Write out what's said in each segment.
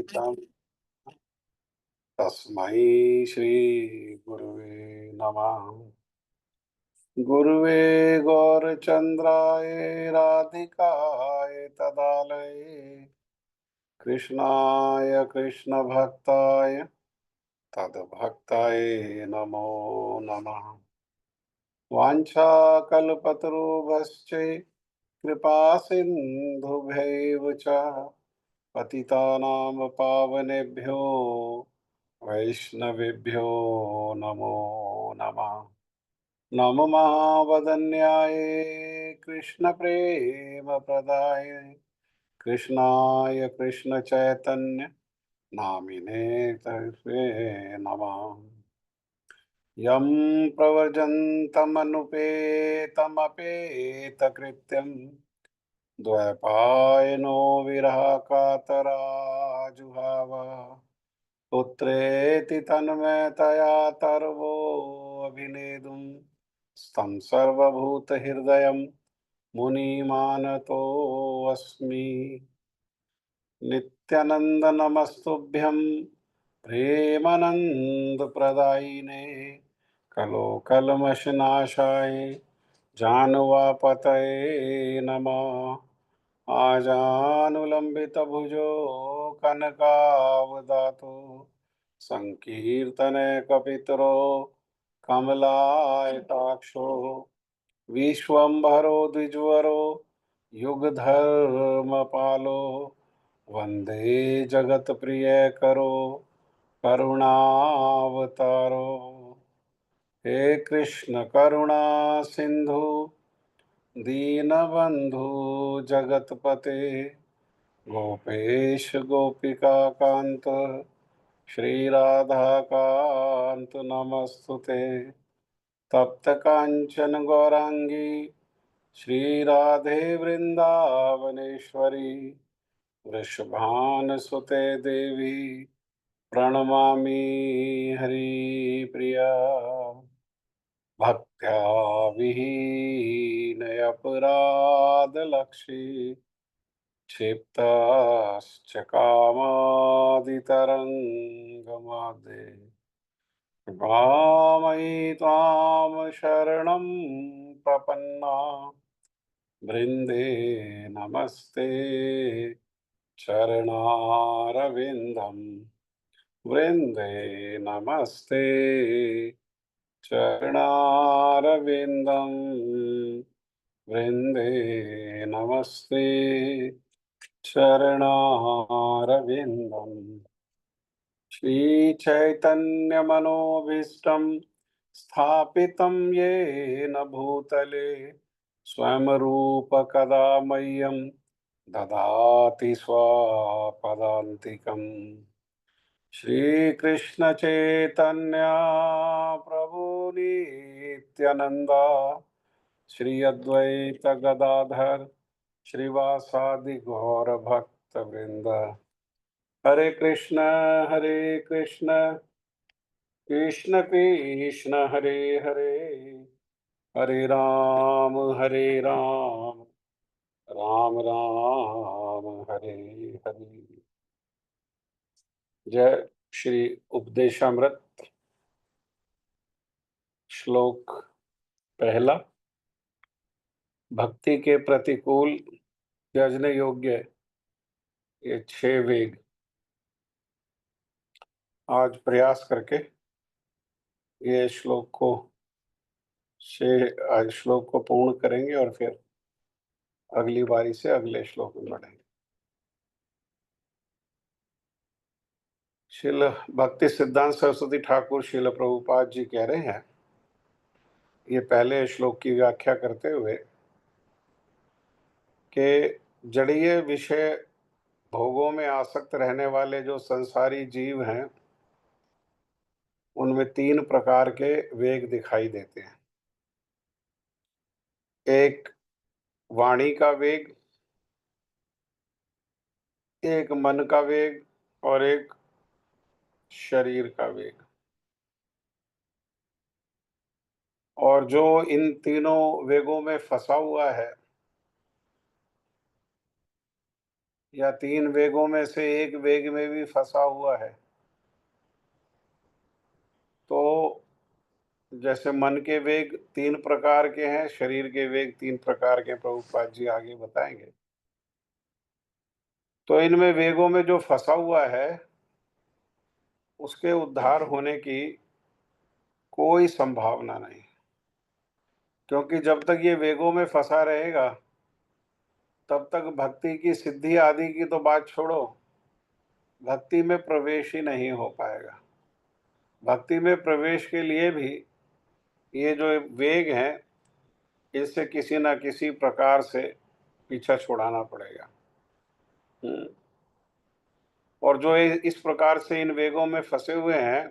तं तस्मै श्री गुरुवे नमः। गुरुवे गौरचन्द्राय राधिकाय तदालये कृष्णाय कृष्णभक्ताय तद्भक्ताय नमो नमः। वाञ्छाकल्पतरुभ्यश्च कृपा सिन्धुभ्यैव च पतितानां पावनेभ्यो वैष्णवेभ्यो नमो नमः। नमो महावदन्याय कृष्णप्रेमप्रदाय कृष्णाय कृष्णचैतन्य नामिने तस्मै नमः। यं प्रव्रजन्तमनुपेतमपेतकृत्यं द्वैपायनो विरहकातराजुहाव पुत्रेति तन्मयतया तर्वोऽभिनेदुं स्तं सर्वभूतहृदयं मुनिमानतोऽस्मि। नित्यानन्दनमस्तुभ्यं प्रेमानन्दप्रदायिने कलोकल्मषनाशाय जानवापतये नमः। आजानुलम्बितभुजो कनकावदातो सङ्कीर्तनैकपितरो कमलायताक्षो विश्वम्भरो द्विजवरो युगधर्मपालो वन्दे जगत्प्रियकरो करुणावतारो। हे कृष्ण करुणा सिंधु दीनबंधु जगतपते गोपेश गोपिका कांत श्री राधा कांत नमस्तुते। तप्त कांचन गौरांगी श्री राधे वृंदावनेश्वरी वृषभानुसुते देवी प्रणमामि हरिप्रिया। भक्त्या विहीनयपराधलक्षी क्षिप्ताश्च कामादितरङ्गमादे कृपामयि त्वां शरणं प्रपन्ना वृन्दे नमस्ते चरणारविन्दम् वृन्दे नमस्ते चरणारविन्दं वृन्दे नमस्ते चरणारविन्दम्। श्रीचैतन्यमनोभीष्टं स्थापितं येन भूतले स्वयं रूप कदा मह्यं ददाति स्वापदान्तिकम्। श्रीकृष्ण चैतन्य प्रभु नित्यानंदा श्री अद्वैत गदाधर श्रीवासादि गौर भक्त वृंद। हरे कृष्ण कृष्ण कृष्ण हरे हरे हरे राम राम राम हरे हरे। जय श्री उपदेशामृत। श्लोक पहला। भक्ति के प्रतिकूल त्यजने योग्य ये 6 वेग आज प्रयास करके ये श्लोक को पूर्ण करेंगे और फिर अगली बारी से अगले श्लोक में बढ़ेंगे। श्रील भक्ति सिद्धांत सरस्वती ठाकुर श्रील प्रभुपाद जी कह रहे हैं, ये पहले श्लोक की व्याख्या करते हुए, कि जड़ीय विषय भोगों में आसक्त रहने वाले जो संसारी जीव हैं उनमें 3 प्रकार के वेग दिखाई देते हैं। एक वाणी का वेग, एक मन का वेग और एक शरीर का वेग। और जो इन तीनों वेगों में फंसा हुआ है या 3 वेगों में से एक वेग में भी फँसा हुआ है? तो जैसे मन के वेग 3 प्रकार के हैं, शरीर के वेग 3 प्रकार के हैं, प्रभुपाद जी आगे बताएँगे। तो इनमें वेगों में जो फँसा हुआ है, उसके उद्धार होने की कोई संभावना नहीं। क्योंकि जब तक ये वेगों में फँसा रहेगा, तब तक भक्ति की सिद्धि आदि की तो बात छोड़ो, भक्ति में प्रवेश ही नहीं हो पाएगा। भक्ति में प्रवेश के लिए भी ये जो वेग हैं, इससे किसी न किसी प्रकार से पीछा छुड़ाना पड़ेगा। और जो इस प्रकार से इन वेगों में फँसे हुए हैं,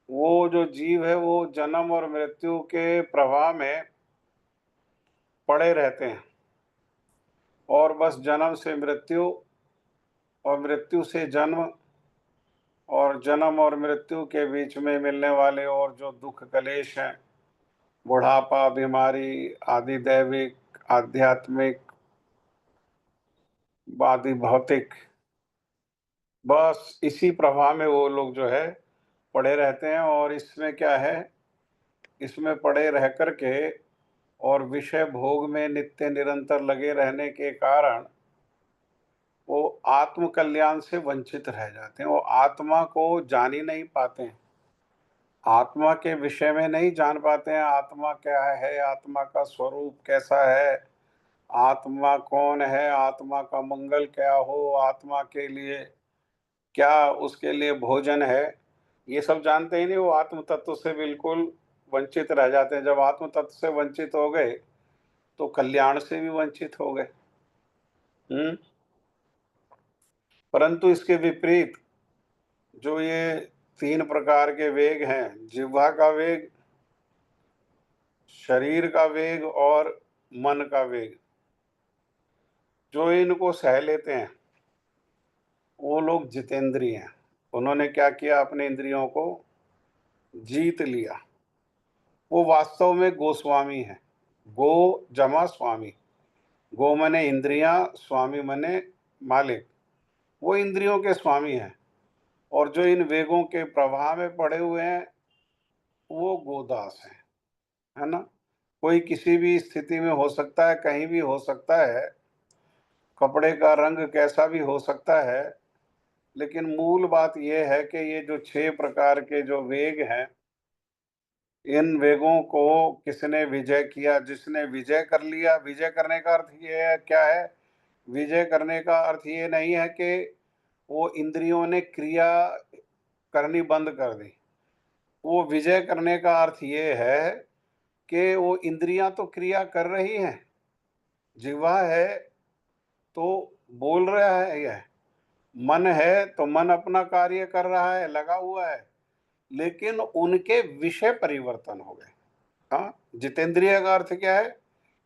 वो जो जीव है, वो जन्म और मृत्यु के प्रवाह में पड़े रहते हैं और बस जन्म से मृत्यु और मृत्यु से जन्म और जन्म और मृत्यु के बीच में मिलने वाले और जो दुख कलेश हैं, बुढ़ापा, बीमारी आदि दैविक, आध्यात्मिक, आदि भौतिक, बस इसी प्रवाह में वो लोग जो है पड़े रहते हैं। और इसमें क्या है, इसमें पड़े रह कर के और विषय भोग में नित्य निरंतर लगे रहने के कारण वो आत्म कल्याण से वंचित रह जाते हैं। वो आत्मा को जान ही नहीं पाते हैं, आत्मा के विषय में नहीं जान पाते हैं। आत्मा क्या है, आत्मा का स्वरूप कैसा है, आत्मा कौन है, आत्मा का मंगल क्या हो, आत्मा के लिए क्या उसके लिए भोजन है, ये सब जानते ही नहीं। वो आत्म तत्व से बिल्कुल वंचित रह जाते हैं। जब आत्म तत्व से वंचित हो गए तो कल्याण से भी वंचित हो गए। परंतु इसके विपरीत जो ये 3 प्रकार के वेग हैं, जिह्वा का वेग, शरीर का वेग और मन का वेग, जो इनको सह लेते हैं, वो लोग जितेंद्रिय हैं। उन्होंने क्या किया, अपने इंद्रियों को जीत लिया। वो वास्तव में गोस्वामी है। गो जमा स्वामी, गो मने इंद्रियां, स्वामी मने मालिक। वो इंद्रियों के स्वामी हैं और जो इन वेगों के प्रवाह में पड़े हुए हैं, वो गोदास हैं, है ना। कोई किसी भी स्थिति में हो सकता है, कहीं भी हो सकता है, कपड़े का रंग कैसा भी हो सकता है, लेकिन मूल बात यह है कि ये जो 6 प्रकार के जो वेग हैं, इन वेगों को किसने विजय किया, जिसने विजय कर लिया। विजय करने का अर्थ ये है, क्या है, विजय करने का अर्थ ये नहीं है कि वो इंद्रियों ने क्रिया करनी बंद कर दी। वो विजय करने का अर्थ ये है कि वो इंद्रियां तो क्रिया कर रही हैं, जिह्वा है तो बोल रहा है, यह मन है तो मन अपना कार्य कर रहा है, लगा हुआ है, लेकिन उनके विषय परिवर्तन हो गए। हाँ, जितेंद्रिय का अर्थ क्या है,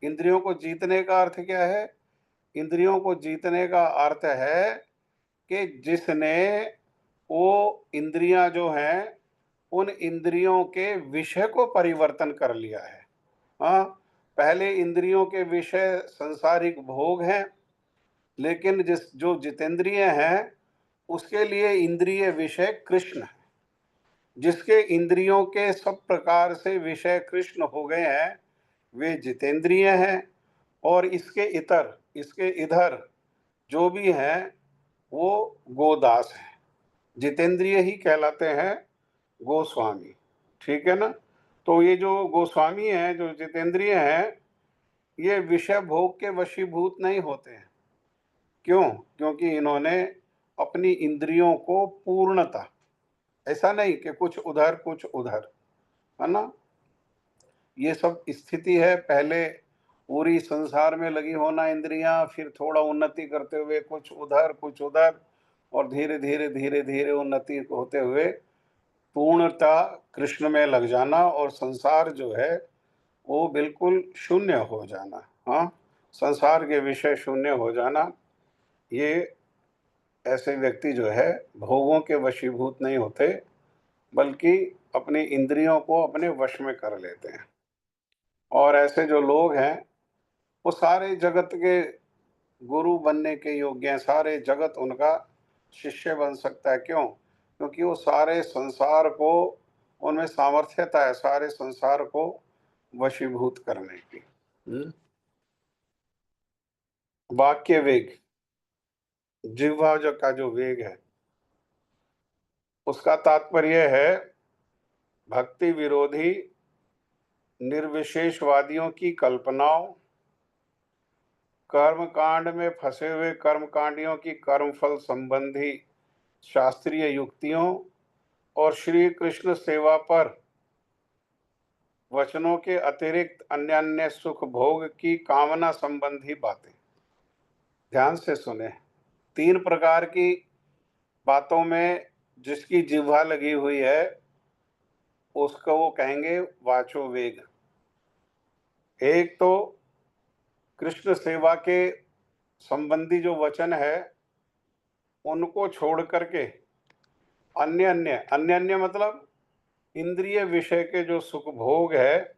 इंद्रियों को जीतने का अर्थ क्या है, इंद्रियों को जीतने का अर्थ है कि जिसने वो इंद्रियां जो हैं, उन इंद्रियों के विषय को परिवर्तन कर लिया है। हाँ, पहले इंद्रियों के विषय संसारिक भोग हैं, लेकिन जो जितेंद्रिय हैं, उसके लिए इंद्रिय विषय कृष्ण है। जिसके इंद्रियों के सब प्रकार से विषय कृष्ण हो गए हैं, वे जितेंद्रिय हैं। और इसके इधर जो भी हैं, वो गोदास हैं, जितेंद्रिय ही कहलाते हैं, गोस्वामी। ठीक है ना। तो ये जो गोस्वामी हैं, जो जितेंद्रिय हैं, ये विषय भोग के वशीभूत नहीं होते हैं। क्यों? क्योंकि इन्होंने अपनी इंद्रियों को पूर्णता, ऐसा नहीं कि कुछ उधर कुछ उधर, है ना। ये सब स्थिति है। पहले पूरी संसार में लगी होना इंद्रियां, फिर थोड़ा उन्नति करते हुए कुछ उधर कुछ उधर, और धीरे धीरे धीरे धीरे उन्नति होते हुए पूर्णता कृष्ण में लग जाना और संसार जो है वो बिल्कुल शून्य हो जाना। हाँ, संसार के विषय शून्य हो जाना। ये ऐसे व्यक्ति जो है भोगों के वशीभूत नहीं होते, बल्कि अपनी इंद्रियों को अपने वश में कर लेते हैं। और ऐसे जो लोग हैं, वो सारे जगत के गुरु बनने के योग्य हैं, सारे जगत उनका शिष्य बन सकता है। क्यों? क्योंकि वो सारे संसार को, उनमें सामर्थ्यता है सारे संसार को वशीभूत करने की। वाक्य वेग, जिह्वा का जो वेग है, उसका तात्पर्य है भक्ति विरोधी निर्विशेषवादियों की कल्पनाओं, कर्मकांड में फंसे हुए कर्मकांडियों की कर्मफल संबंधी शास्त्रीय युक्तियों और श्री कृष्ण सेवा पर वचनों के अतिरिक्त अन्य अन्य सुख भोग की कामना संबंधी बातें। ध्यान से सुने, 3 प्रकार की बातों में जिसकी जिह्वा लगी हुई है उसको वो कहेंगे वाचो वेग। एक तो कृष्ण सेवा के संबंधी जो वचन है उनको छोड़ करके अन्य अन्य मतलब इंद्रिय विषय के जो सुख भोग है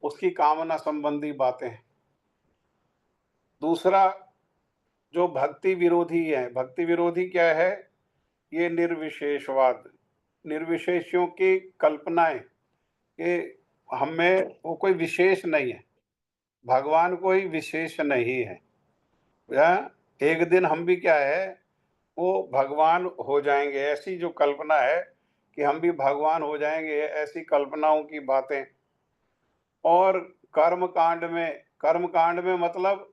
उसकी कामना संबंधी बातें। दूसरा जो भक्ति विरोधी है, भक्ति विरोधी क्या है? ये निर्विशेषवाद, निर्विशेषों की कल्पनाएं कि हमें वो कोई विशेष नहीं है, भगवान कोई विशेष नहीं है। या एक दिन हम भी क्या है, वो भगवान हो जाएंगे, ऐसी जो कल्पना है कि हम भी भगवान हो जाएंगे, ऐसी कल्पनाओं की बातें। और कर्म कांड में मतलब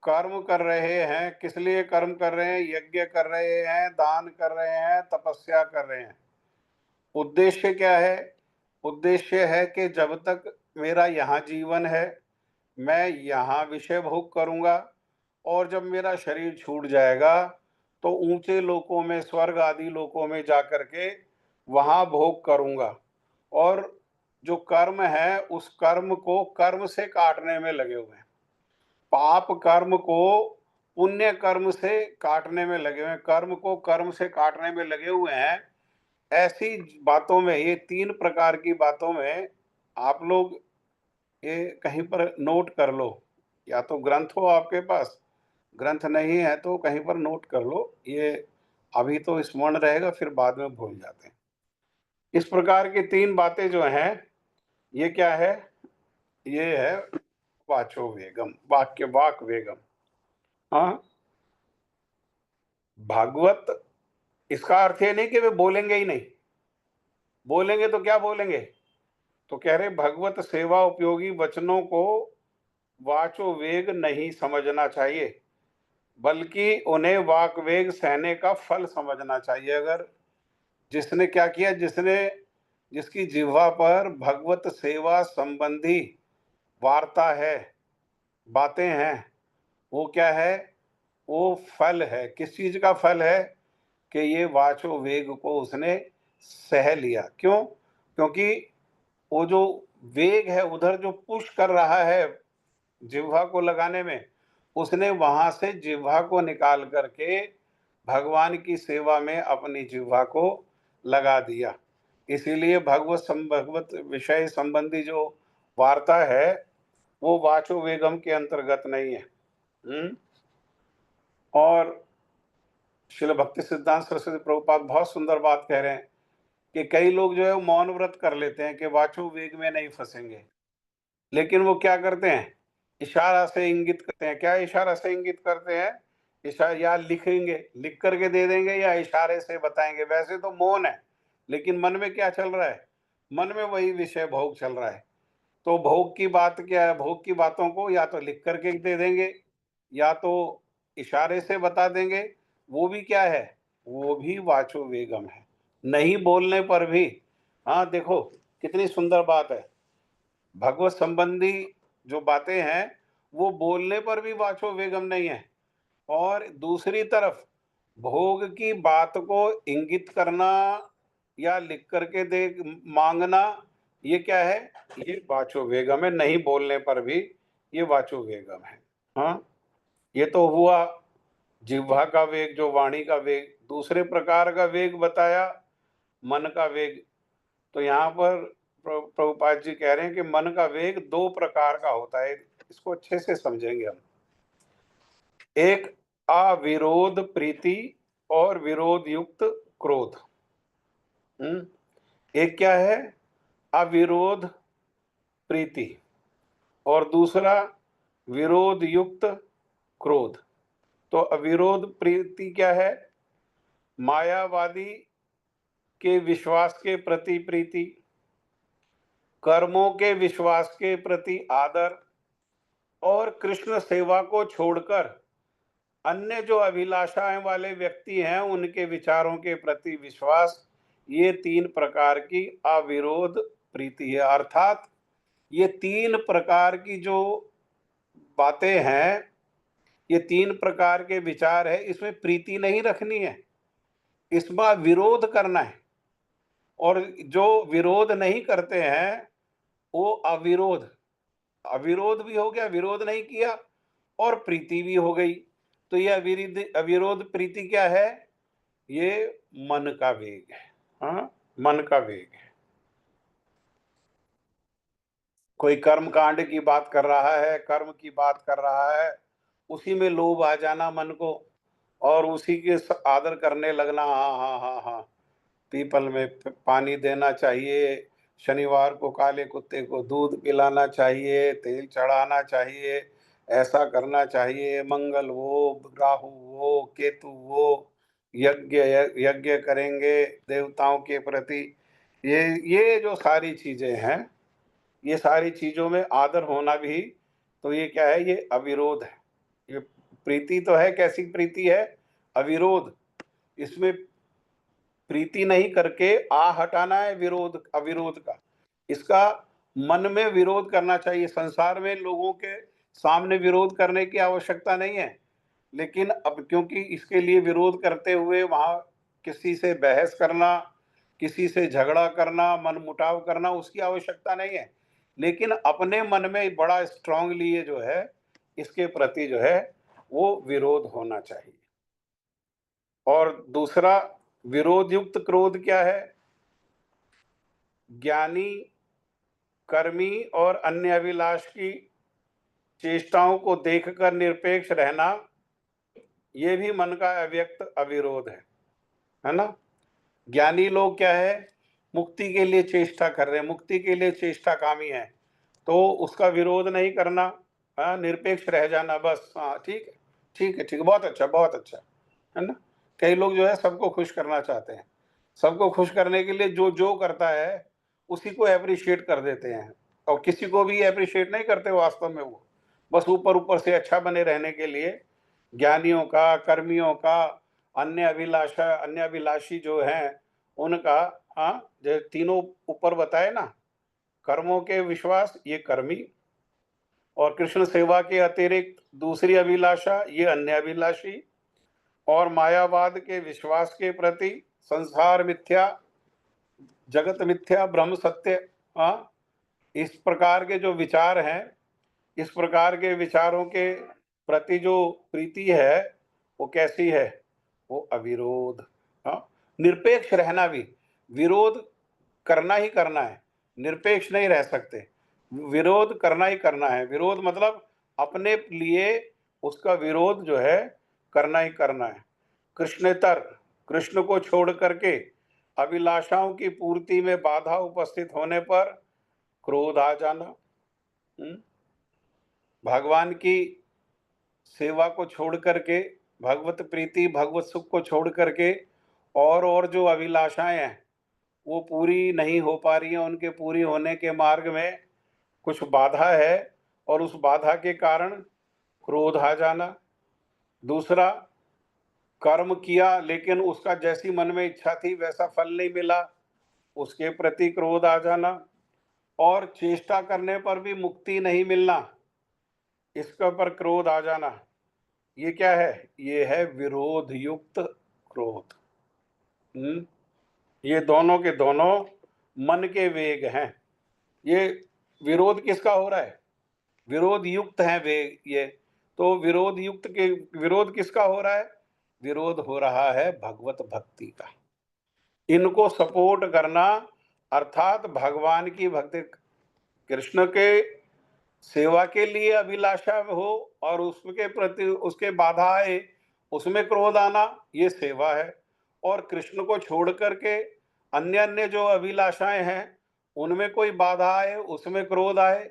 कर्म कर रहे हैं, किस लिए कर्म कर रहे हैं? यज्ञ कर रहे हैं, दान कर रहे हैं, तपस्या कर रहे हैं। उद्देश्य क्या है? उद्देश्य है कि जब तक मेरा यहाँ जीवन है मैं यहाँ विषय भोग करूँगा, और जब मेरा शरीर छूट जाएगा तो ऊंचे लोकों में, स्वर्ग आदि लोकों में जाकर के वहाँ भोग करूँगा। और जो कर्म है उस कर्म को कर्म से काटने में लगे हुए हैं, पाप कर्म को पुण्य कर्म से काटने में लगे हुए हैं, कर्म को कर्म से काटने में लगे हुए हैं। ऐसी बातों में, ये 3 प्रकार की बातों में आप लोग ये कहीं पर नोट कर लो, या तो ग्रंथ हो आपके पास, ग्रंथ नहीं है तो कहीं पर नोट कर लो। ये अभी तो स्मरण रहेगा, फिर बाद में भूल जाते हैं। इस प्रकार की 3 बातें जो हैं, ये क्या है? ये है वाचो वेगम, वाक वेगम। हाँ, भागवत, इसका अर्थ ये नहीं कि वे बोलेंगे ही नहीं, बोलेंगे तो क्या बोलेंगे? तो कह रहे भगवत सेवा उपयोगी वचनों को वाचो वेग नहीं समझना चाहिए, बल्कि उन्हें वाक वेग सहने का फल समझना चाहिए। अगर जिसने क्या किया, जिसकी जिह्वा पर भगवत सेवा संबंधी वार्ता है, बातें हैं, वो क्या है? वो फल है। किस चीज का फल है? कि ये वाचो वेग को उसने सह लिया। क्यों? क्योंकि वो जो वेग है, उधर जो पुश कर रहा है जिह्वा को लगाने में, उसने वहां से जिह्वा को निकाल करके भगवान की सेवा में अपनी जिह्वा को लगा दिया। इसीलिए भगवत विषय संबंधी जो वार्ता है वो वाचो वेगम के अंतर्गत नहीं है। और श्रील भक्ति सिद्धांत सरस्वती प्रभुपाद बहुत सुंदर बात कह रहे हैं कि कई लोग जो है मौन व्रत कर लेते हैं कि वाचो वेग में नहीं फंसेंगे, लेकिन वो क्या करते हैं? इशारा से इंगित करते हैं। क्या इशारा से इंगित करते हैं? इशारा, या लिखेंगे, लिख करके दे देंगे, या इशारे से बताएंगे। वैसे तो मौन है, लेकिन मन में क्या चल रहा है? मन में वही विषय भोग चल रहा है। तो भोग की बात क्या है? भोग की बातों को या तो लिख करके दे देंगे, या तो इशारे से बता देंगे। वो भी क्या है? वो भी वाचो वेगम है, नहीं बोलने पर भी। हाँ, देखो कितनी सुंदर बात है। भगवत संबंधी जो बातें हैं वो बोलने पर भी वाचो वेगम नहीं है, और दूसरी तरफ भोग की बात को इंगित करना या लिख करके दे मांगना, ये क्या है? ये वाचो वेगम है। नहीं बोलने पर भी ये वाचो वेगम है। हाँ, ये तो हुआ जिह्वा का वेग, जो वाणी का वेग। दूसरे प्रकार का वेग बताया, मन का वेग। तो यहाँ पर प्रभुपाद जी कह रहे हैं कि मन का वेग 2 प्रकार का होता है। इसको अच्छे से समझेंगे हम। एक अविरोध प्रीति और विरोध युक्त क्रोध। एक क्या है? अविरोध प्रीति और दूसरा विरोध युक्त क्रोध। तो अविरोध प्रीति क्या है? मायावादी के विश्वास के प्रति प्रीति, कर्मों के विश्वास के प्रति आदर और कृष्ण सेवा को छोड़कर अन्य जो अभिलाषाएं वाले व्यक्ति हैं उनके विचारों के प्रति विश्वास, ये 3 प्रकार की अविरोध प्रीति है। अर्थात ये 3 प्रकार की जो बातें हैं, ये 3 प्रकार के विचार है, इसमें प्रीति नहीं रखनी है, इसमें विरोध करना है। और जो विरोध नहीं करते हैं वो अविरोध, अविरोध भी हो गया, विरोध नहीं किया, और प्रीति भी हो गई। तो ये अविरोध प्रीति क्या है? ये मन का वेग है। हाँ, मन का वेग है। कोई कर्म कांड की बात कर रहा है, कर्म की बात कर रहा है, उसी में लोभ आ जाना मन को और उसी के आदर करने लगना। हाँ हाँ हाँ हाँ, पीपल में पानी देना चाहिए, शनिवार को काले कुत्ते को दूध पिलाना चाहिए, तेल चढ़ाना चाहिए, ऐसा करना चाहिए, मंगल वो, राहु वो, केतु वो, यज्ञ यज्ञ करेंगे देवताओं के प्रति। ये जो सारी चीजें हैं, ये सारी चीजों में आदर होना भी, तो ये क्या है? ये अविरोध है। ये प्रीति तो है, कैसी प्रीति है? अविरोध। इसमें प्रीति नहीं करके आ हटाना है विरोध, अविरोध का। इसका मन में विरोध करना चाहिए। संसार में लोगों के सामने विरोध करने की आवश्यकता नहीं है, लेकिन अब क्योंकि इसके लिए विरोध करते हुए वहां किसी से बहस करना, किसी से झगड़ा करना, मनमुटाव करना, उसकी आवश्यकता नहीं है। लेकिन अपने मन में बड़ा स्ट्रांगली ये जो है, इसके प्रति जो है वो विरोध होना चाहिए। और दूसरा विरोध युक्त क्रोध क्या है? ज्ञानी, कर्मी और अन्य अभिलाष की चेष्टाओं को देखकर निरपेक्ष रहना, ये भी मन का अव्यक्त अविरोध है ना? ज्ञानी लोग क्या है? मुक्ति के लिए चेष्टा कर रहे हैं, मुक्ति के लिए चेष्टा कामी है, तो उसका विरोध नहीं करना, हाँ, निरपेक्ष रह जाना बस। हाँ ठीक है, ठीक है, ठीक है, बहुत अच्छा, बहुत अच्छा, है ना? कई लोग जो है सबको खुश करना चाहते हैं, सबको खुश करने के लिए जो जो करता है उसी को एप्रिशिएट कर देते हैं, और किसी को भी एप्रिशिएट नहीं करते वास्तव में। वो बस ऊपर ऊपर से अच्छा बने रहने के लिए ज्ञानियों का, कर्मियों का, अन्य अभिलाषी जो हैं उनका, हाँ, जो तीनों ऊपर बताए ना, कर्मों के विश्वास ये कर्मी, और कृष्ण सेवा के अतिरिक्त दूसरी अभिलाषा ये अन्य अभिलाषी, और मायावाद के विश्वास के प्रति संसार मिथ्या, जगत मिथ्या, ब्रह्म सत्य, हाँ, इस प्रकार के जो विचार हैं, इस प्रकार के विचारों के प्रति जो प्रीति है वो कैसी है? वो अविरोध। हाँ, निरपेक्ष रहना भी, विरोध करना ही करना है, निरपेक्ष नहीं रह सकते, विरोध करना ही करना है। विरोध मतलब अपने लिए उसका विरोध जो है करना ही करना है। कृष्णेतर, कृष्ण को छोड़ करके अभिलाषाओं की पूर्ति में बाधा उपस्थित होने पर क्रोध आ जाना। भगवान की सेवा को छोड़ करके, भगवत प्रीति, भगवत सुख को छोड़ करके और जो अभिलाषाएं हैं वो पूरी नहीं हो पा रही हैं, उनके पूरी होने के मार्ग में कुछ बाधा है और उस बाधा के कारण क्रोध आ जाना। दूसरा, कर्म किया लेकिन उसका जैसी मन में इच्छा थी वैसा फल नहीं मिला, उसके प्रति क्रोध आ जाना। और चेष्टा करने पर भी मुक्ति नहीं मिलना, इसके ऊपर क्रोध आ जाना। ये क्या है? ये है विरोध युक्त क्रोध। ये दोनों के दोनों मन के वेग हैं। ये विरोध किसका हो रहा है? विरोध युक्त है वेग ये। तो विरोध युक्त के विरोध किसका हो रहा है? विरोध हो रहा है भगवत भक्ति का। इनको सपोर्ट करना अर्थात भगवान की भक्ति, कृष्ण के सेवा के लिए अभिलाषा हो और उसके प्रति उसके बाधा आए, उसमें क्रोध आना, ये सेवा है। और कृष्ण को छोड़ करके अन्य-अन्य जो अभिलाषाएँ हैं, उनमें कोई बाधा आए, उसमें क्रोध आए,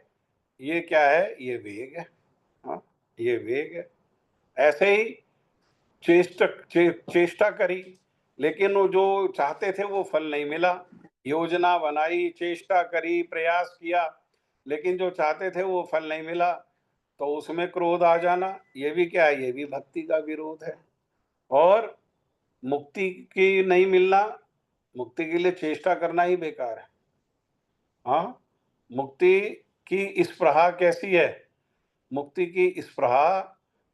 ये क्या है? ये वेग है। हाँ, ये वेग है। ऐसे ही चेष्टा करी, लेकिन वो जो चाहते थे वो फल नहीं मिला। योजना बनाई, चेष्टा करी, प्रयास किया, लेकिन जो चाहते थे वो फल नहीं मिला, तो उसमें क्रोध आ जाना, ये भी क्या है? ये भी भक्ति का विरोध है। और मुक्ति की नहीं मिलना, मुक्ति के लिए चेष्टा करना ही बेकार है। हाँ, मुक्ति की स्पृहा कैसी है? मुक्ति की स्पृहा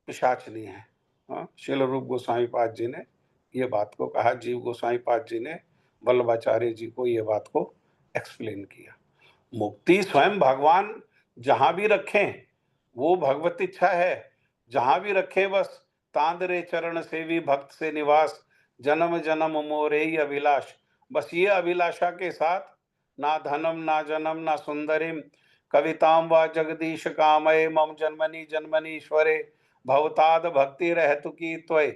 पिशाचिनी है। हाँ, श्रील रूप गोस्वामी पाद जी ने ये बात को कहा, जीव गोस्वामी पाद जी ने वल्लभाचार्य जी को ये बात को एक्सप्लेन किया। मुक्ति स्वयं भगवान जहाँ भी रखें, वो भगवत इच्छा है। जहाँ भी रखें बस तांदरे चरण सेवी भक्त से निवास, जन्म जन्म मोरे ही अभिलाष। बस ये अभिलाषा के साथ ना धनम ना जनम ना सुंदरिम कविताम व जगदीश कामये मम जन्मनि जन्मनीश्वरे भवताद भक्ति रहतु की त्वय।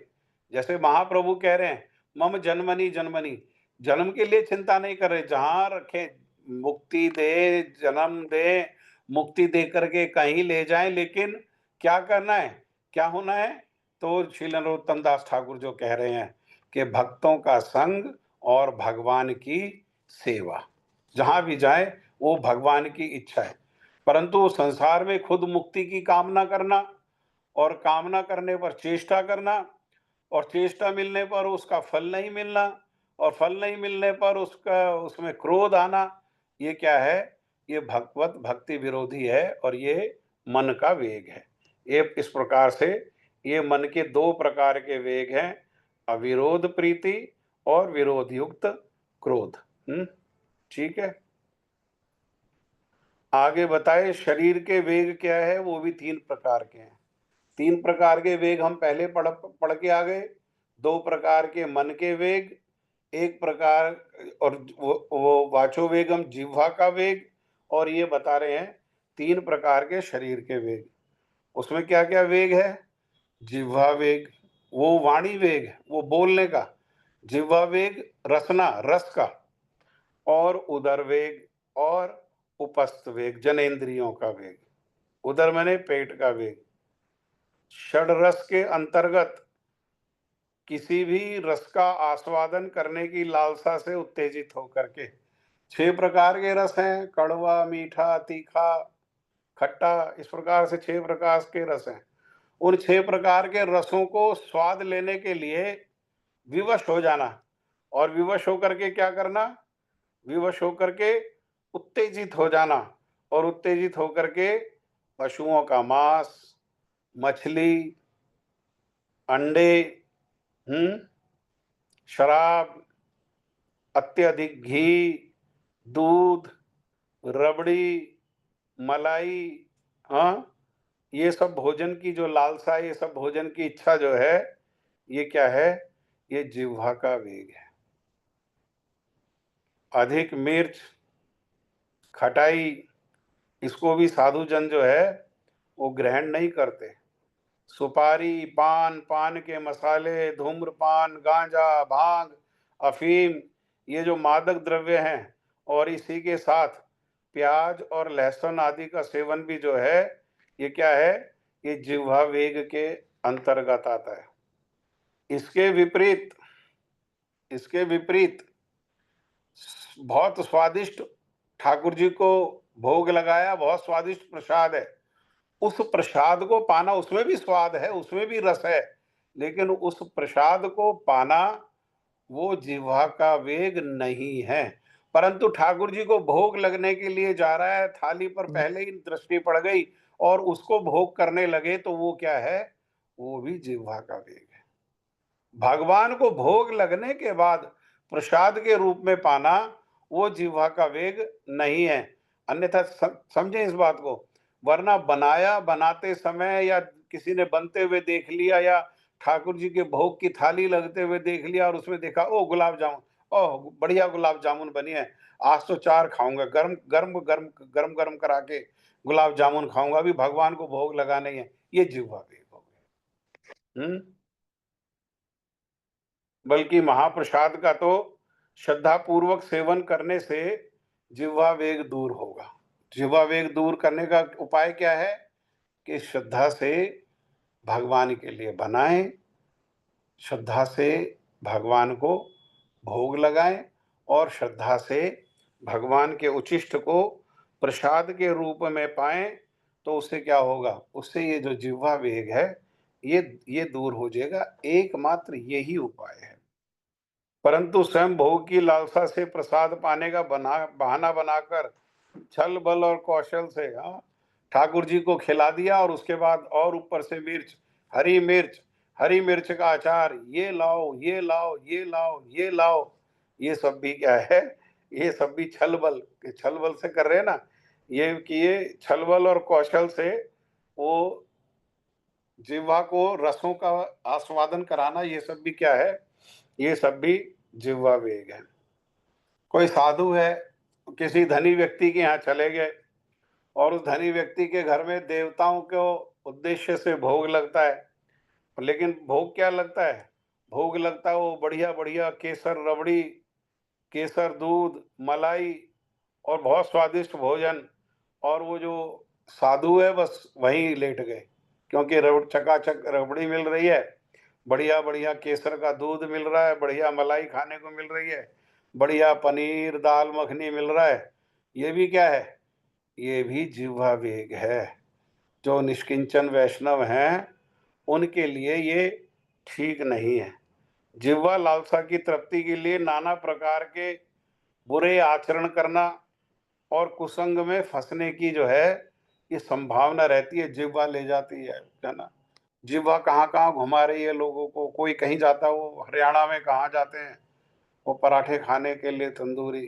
जैसे महाप्रभु कह रहे हैं, मम जन्मनि जन्मनि, जन्म के लिए चिंता नहीं कर रहे, जहाँ रखे मुक्ति दे, जन्म दे, मुक्ति दे करके कहीं ले जाएं, लेकिन क्या करना है, क्या होना है? तो श्री नरोत्तम दास ठाकुर जो कह रहे हैं कि भक्तों का संग और भगवान की सेवा, जहां भी जाए वो भगवान की इच्छा है। परंतु संसार में खुद मुक्ति की कामना करना और कामना करने पर चेष्टा करना और चेष्टा मिलने पर उसका फल नहीं मिलना और फल नहीं मिलने पर उसका उसमें क्रोध आना, ये क्या है? ये भगवत भक्ति विरोधी है और ये मन का वेग है। ये इस प्रकार से ये मन के दो प्रकार के वेग हैं, अविरोध प्रीति और विरोध युक्त क्रोध। ठीक है। आगे बताए शरीर के वेग क्या है? वो भी तीन प्रकार के हैं। तीन प्रकार के वेग हम पहले पढ़ के आ गए। दो प्रकार के मन के वेग, एक प्रकार और वो वाचो वेगम जिह्वा का वेग, और ये बता रहे हैं तीन प्रकार के शरीर के वेग। उसमें क्या क्या वेग है? जिह्वा वेग, वो वाणी वेग है, वो बोलने का। जिह्वा वेग रसना, रस का। और उदर वेग और उपस्थ वेग, जनेंद्रियों का वेग। उदर माने पेट का वेग। षड रस के अंतर्गत किसी भी रस का आस्वादन करने की लालसा से उत्तेजित होकर के 6 प्रकार के रस हैं, कड़वा, मीठा, तीखा, खट्टा, इस प्रकार से 6 प्रकार के रस हैं। उन 6 प्रकार के रसों को स्वाद लेने के लिए विवश हो जाना, और विवश होकर के क्या करना? विवश होकर के उत्तेजित हो जाना, और उत्तेजित होकर के पशुओं का मांस, मछली, अंडे, शराब, अत्यधिक घी, दूध, रबड़ी, मलाई, हाँ, ये सब भोजन की जो लालसा, ये सब भोजन की इच्छा जो है, ये क्या है? ये जिह्वा का वेग है। अधिक मिर्च, खटाई, इसको भी साधु जन जो है वो ग्रहण नहीं करते। सुपारी, पान, पान के मसाले, धूम्रपान, गांजा, भांग, अफीम, ये जो मादक द्रव्य हैं, और इसी के साथ प्याज और लहसुन आदि का सेवन भी जो है, ये क्या है? ये जिह्वा वेग के अंतर्गत आता है। इसके विपरीत, इसके विपरीत बहुत स्वादिष्ट ठाकुर जी को भोग लगाया, बहुत स्वादिष्ट प्रसाद है। उस प्रसाद को पाना, उसमें भी स्वाद है, उसमें भी रस है, लेकिन उस प्रसाद को पाना वो जिह्वा का वेग नहीं है। परंतु ठाकुर जी को भोग लगने के लिए जा रहा है, थाली पर पहले ही दृष्टि पड़ गई और उसको भोग करने लगे, तो वो क्या है? वो भी जिह्वा का वेग है। भगवान को भोग लगने के बाद प्रसाद के रूप में पाना, वो जिह्वा का वेग नहीं है। अन्यथा समझें इस बात को, वरना बनाया, बनाते समय या किसी ने बनते हुए देख लिया, या ठाकुर जी के भोग की थाली लगते हुए देख लिया और उसमें देखा ओ गुलाब जामुन, ओह! बढ़िया गुलाब जामुन बनी है, आज तो 4 खाऊँगा, गरम करा के गुलाब जामुन खाऊँगा, अभी भगवान को भोग लगाना ही है। ये जिह्वा वेग हो गया। हुँ? बल्कि महाप्रसाद का तो श्रद्धापूर्वक सेवन करने से जिह्वा वेग दूर होगा। जिह्वा वेग दूर करने का उपाय क्या है? कि श्रद्धा से भगवान के लिए बनाएँ, श्रद्धा से भगवान को भोग लगाएँ और श्रद्धा से भगवान के उच्छिष्ट को प्रसाद के रूप में पाएँ, तो उससे क्या होगा? उससे ये जो जिह्वा वेग है, ये दूर हो जाएगा। एकमात्र यही उपाय है। परंतु स्वयं भोग की लालसा से प्रसाद पाने का बहाना बनाकर छल बल और कौशल से ठाकुर जी को खिला दिया और उसके बाद और ऊपर से मिर्च हरी मिर्च का अचार, ये लाओ ये लाओ ये लाओ ये लाओ, ये सब भी क्या है? ये सब भी छल बल से कर रहे हैं ना, ये किए छल बल और कौशल से वो जिह्वा को रसों का आस्वादन कराना, ये सब भी क्या है? ये सब भी जिह्वा वेग है। कोई साधु है, किसी धनी व्यक्ति के यहाँ चले गए और उस धनी व्यक्ति के घर में देवताओं को उद्देश्य से भोग लगता है, लेकिन भोग क्या लगता है? भोग लगता है वो बढ़िया-बढ़िया केसर रबड़ी, केसर दूध, मलाई और बहुत स्वादिष्ट भोजन, और वो जो साधु है बस वहीं लेट गए, क्योंकि चकाचक रबड़ी मिल रही है, बढ़िया-बढ़िया केसर का दूध मिल रहा है, बढ़िया मलाई खाने को मिल रही है, बढ़िया पनीर, दाल मखनी मिल रहा है। ये भी क्या है? ये भी जिह्वा वेग है। जो निष्किंचन वैष्णव हैं, उनके लिए ये ठीक नहीं है। जिह्वा लालसा की तृप्ति के लिए नाना प्रकार के बुरे आचरण करना और कुसंग में फँसने की जो है, ये संभावना रहती है, जिह्वा ले जाती है ना? जिह्वा कहाँ-कहाँ घुमा रही है लोगों को, कोई कहीं जाता है, वो हरियाणा में कहाँ जाते हैं, वो पराठे खाने के लिए तंदूरी,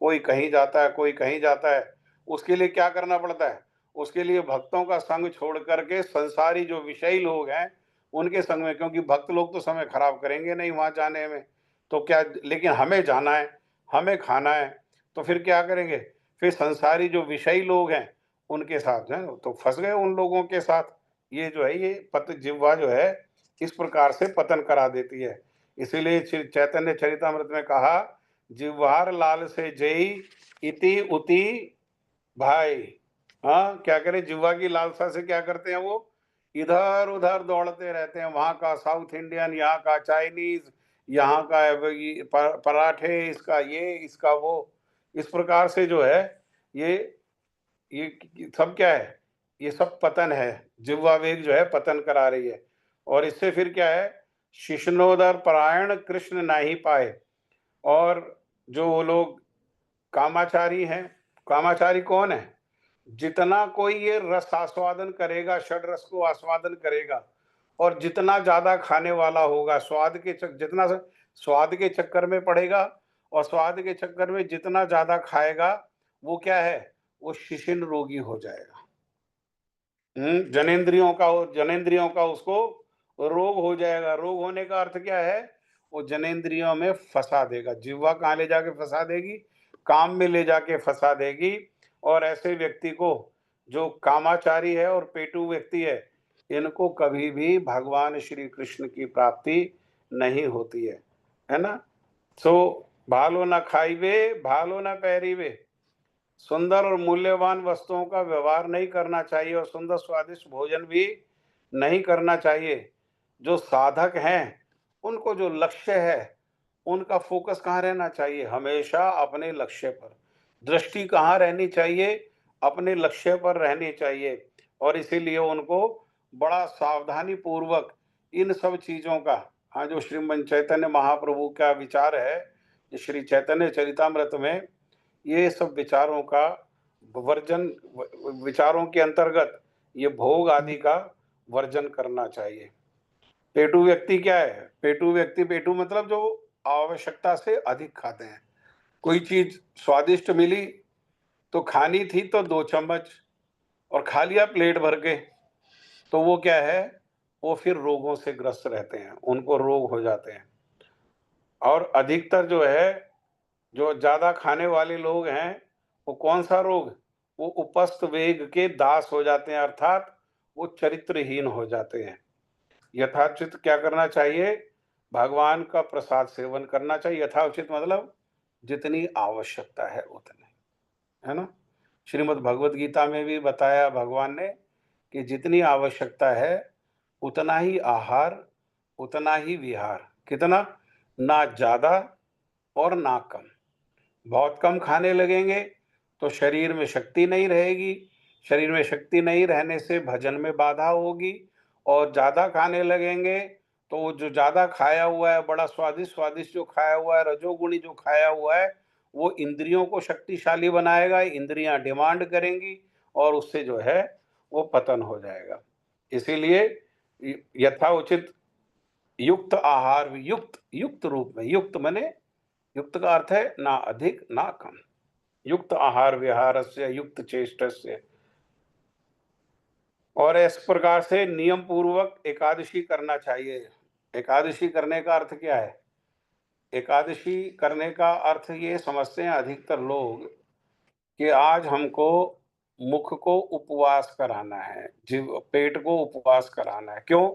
कोई कहीं जाता है, कोई कहीं जाता है। उसके लिए क्या करना पड़ता है? उसके लिए भक्तों का संग छोड़ कर के संसारी जो विषयी लोग हैं, उनके संग में, क्योंकि भक्त लोग तो समय खराब करेंगे नहीं वहाँ जाने में, तो क्या, लेकिन हमें जाना है, हमें खाना है, तो फिर क्या करेंगे? फिर संसारी जो विषयी लोग हैं, उनके साथ हैं, तो फँस गए उन लोगों के साथ। ये जो है, ये जिह्वा जो है, इस प्रकार से पतन करा देती है। इसीलिए श्री चैतन्य चरितामृत में कहा, जिह्वार लाल से जई इति उति भाई। हाँ, क्या करें? जिह्वा की लालसा से क्या करते हैं वो? इधर उधर दौड़ते रहते हैं, वहां का साउथ इंडियन, यहाँ का चाइनीज, यहाँ का पराठे, इसका ये इसका वो, इस प्रकार से जो है, ये ये सब क्या है? ये सब पतन है। जिह्वा वेग जो है पतन करा रही है। और इससे फिर क्या है? शिष्णोदर परायण कृष्ण नाही पाए। और जो वो लोग कामाचारी हैं, कामाचारी कौन है? जितना कोई ये रस आस्वादन करेगा, षड रस को आस्वादन करेगा, और जितना ज्यादा खाने वाला होगा, स्वाद के चक्कर में पड़ेगा, और स्वाद के चक्कर में जितना ज्यादा खाएगा, वो क्या है? वो शिशिन रोगी हो जाएगा। जनेंद्रियों का उसको रोग हो जाएगा। रोग होने का अर्थ क्या है? वो जनेंद्रियों में फंसा देगा। जिह्वा कहाँ ले जाके फंसा देगी? काम में ले जाके फंसा देगी। और ऐसे व्यक्ति को, जो कामाचारी है और पेटू व्यक्ति है, इनको कभी भी भगवान श्री कृष्ण की प्राप्ति नहीं होती है ना? सो भालो ना खाइबे, भालो ना पहरीबे। सुंदर और मूल्यवान वस्तुओं का व्यवहार नहीं करना चाहिए और सुंदर स्वादिष्ट भोजन भी नहीं करना चाहिए। जो साधक हैं, उनको जो लक्ष्य है, उनका फोकस कहाँ रहना चाहिए? हमेशा अपने लक्ष्य पर। दृष्टि कहाँ रहनी चाहिए? अपने लक्ष्य पर रहनी चाहिए। और इसीलिए उनको बड़ा सावधानी पूर्वक इन सब चीज़ों का, जो श्रीमन चैतन्य महाप्रभु का विचार है, श्री चैतन्य चरितामृत में, ये सब विचारों का वर्जन, विचारों के अंतर्गत ये भोग आदि का वर्जन करना चाहिए। पेटू व्यक्ति क्या है? पेटू मतलब जो आवश्यकता से अधिक खाते हैं। कोई चीज स्वादिष्ट मिली तो खानी थी तो 2 चम्मच, और खा लिया प्लेट भर के, तो वो क्या है? वो फिर रोगों से ग्रस्त रहते हैं, उनको रोग हो जाते हैं। और अधिकतर जो है, जो ज़्यादा खाने वाले लोग हैं, वो कौन-सा रोग? वो उपस्थ वेग के दास हो जाते हैं, अर्थात वो चरित्रहीन हो जाते हैं। यथाचित क्या करना चाहिए? भगवान का प्रसाद सेवन करना चाहिए। यथाउचित मतलब जितनी आवश्यकता है उतनी, है ना? श्रीमद् भगवद गीता में भी बताया भगवान ने कि जितनी आवश्यकता है, उतना ही आहार, उतना ही विहार। कितना? ना ज़्यादा और ना कम। बहुत कम खाने लगेंगे तो शरीर में शक्ति नहीं रहेगी, शरीर में शक्ति नहीं रहने से भजन में बाधा होगी, और ज़्यादा खाने लगेंगे तो वो जो ज़्यादा खाया हुआ है, बड़ा स्वादिष्ट-स्वादिष्ट जो खाया हुआ है, रजोगुणी जो खाया हुआ है, वो इंद्रियों को शक्तिशाली बनाएगा, इंद्रियाँ डिमांड करेंगी और उससे जो है वो पतन हो जाएगा। इसीलिए य यथाउचित युक्त आहार, युक्त युक्त रूप में, युक्त माने, युक्त का अर्थ है ना अधिक ना कम। युक्त आहार विहारस्य युक्त चेष्टस्य, और इस प्रकार से नियम पूर्वक एकादशी करना चाहिए। एकादशी करने का अर्थ क्या है? एकादशी करने का अर्थ ये समझते हैं अधिकतर लोग कि आज हमको मुख को उपवास कराना है, जीव पेट को उपवास कराना है। क्यों?